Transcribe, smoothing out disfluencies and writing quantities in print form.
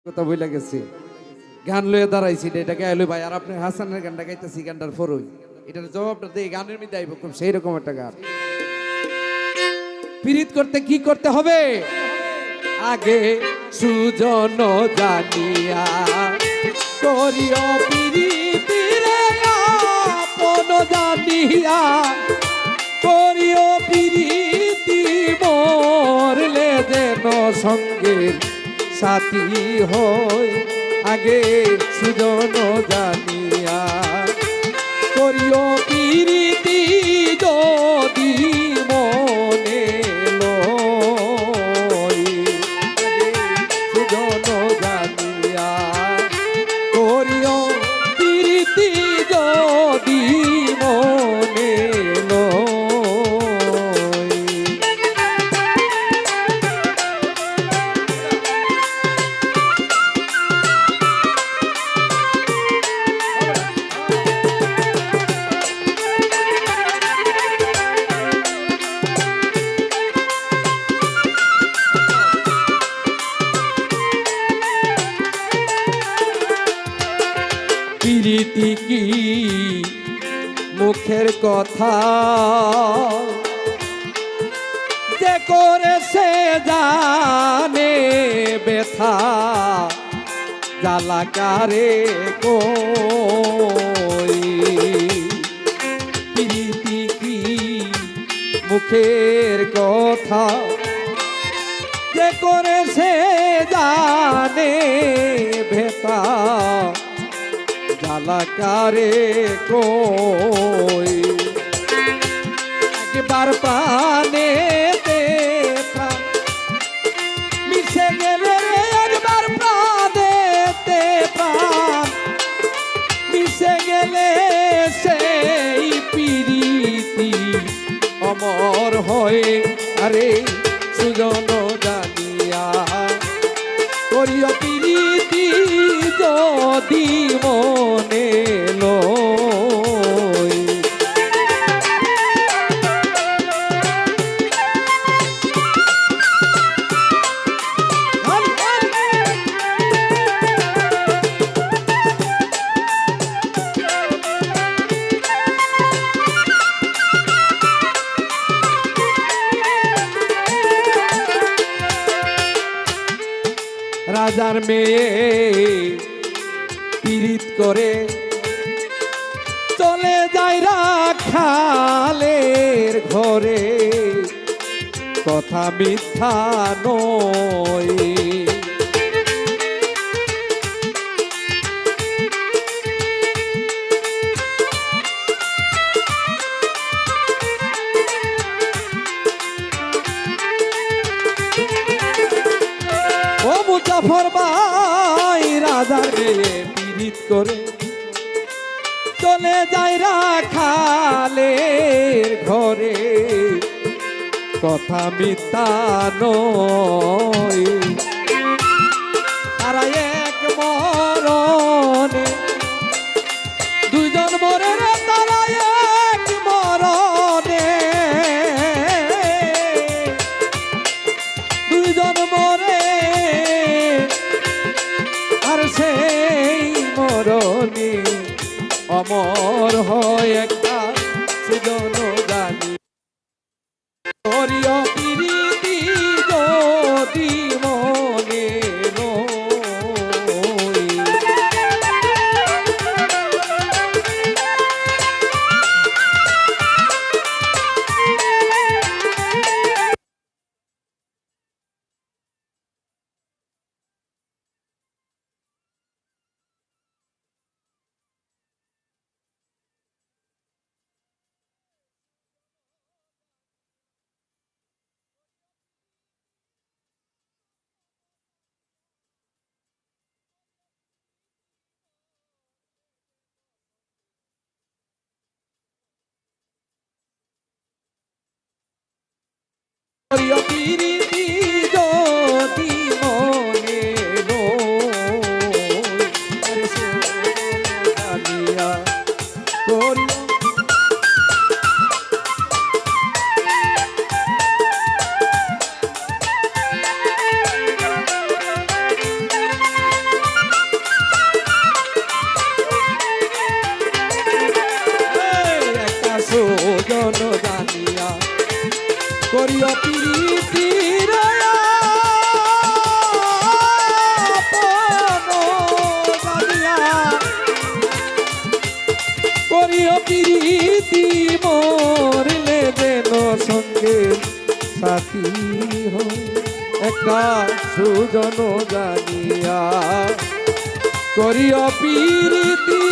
কথা বইলা গেছি গান লয়ে দাঁড়াইছি এটাকে আইলো ভাই আর আপনি হাসানের গানটা গাইতেছি গানটার ফরই এটার জবাবটা দিয়ে গানের মধ্যে আইব খুব সেই রকম একটা গান পীড়িত করতে কি করতে হবে আগে সুজন জানিয়া করিও পীড়িতিরে আপন জানিয়া করিও পীড়িতি মরলে যেন সঙ্গের সাথী হয় আগে সুজন জানিয়া করিও পীড়িতি যদি মনে লয় আগে সুজন জানিয়া করিও পীড়িতি যদি মনে লয় প্রীতি কি মুখের কথা যে করেছে জানে ব্যথা জ্বালাকারে কই প্রীতি কি মুখের কথা যে করেছে জানে ব্যথা জ্বালাকারে কই একবার প্রাণে প্রাণ মিশে গেলে একবার প্রাণেতে প্রাণ মিশে গেলে সেই প্রীতি অমর হয় আরে সুজন জানিয়া করিও প্রীতি যদি মনে লয় রাজার মেয়ে পীড়িত করে চলে যায় রাখালের ঘরে কথা মিথ্যা নয় ও মুজাফর ভাই রাজার মেয়ে পীড়িত করে চলে যায় রাখালের ঘরে কথা মিথ্যা নয় তারা এক মরণে দুইজন মরে রে তারা এক মরণে দুইজন মরে আর সেই মরণে অমর হয় একটা সুজন জানি করিও প্রীতি যদি মনে লয় করিও প্রীতি যদি মনে লয় আরে সুজন জানিয়া করিও প্রীতি রায়া করিও প্রীতি মরলে যেন সঙ্গে সাথী হয় একটা সুজন জানিয়া করিও প্রীতি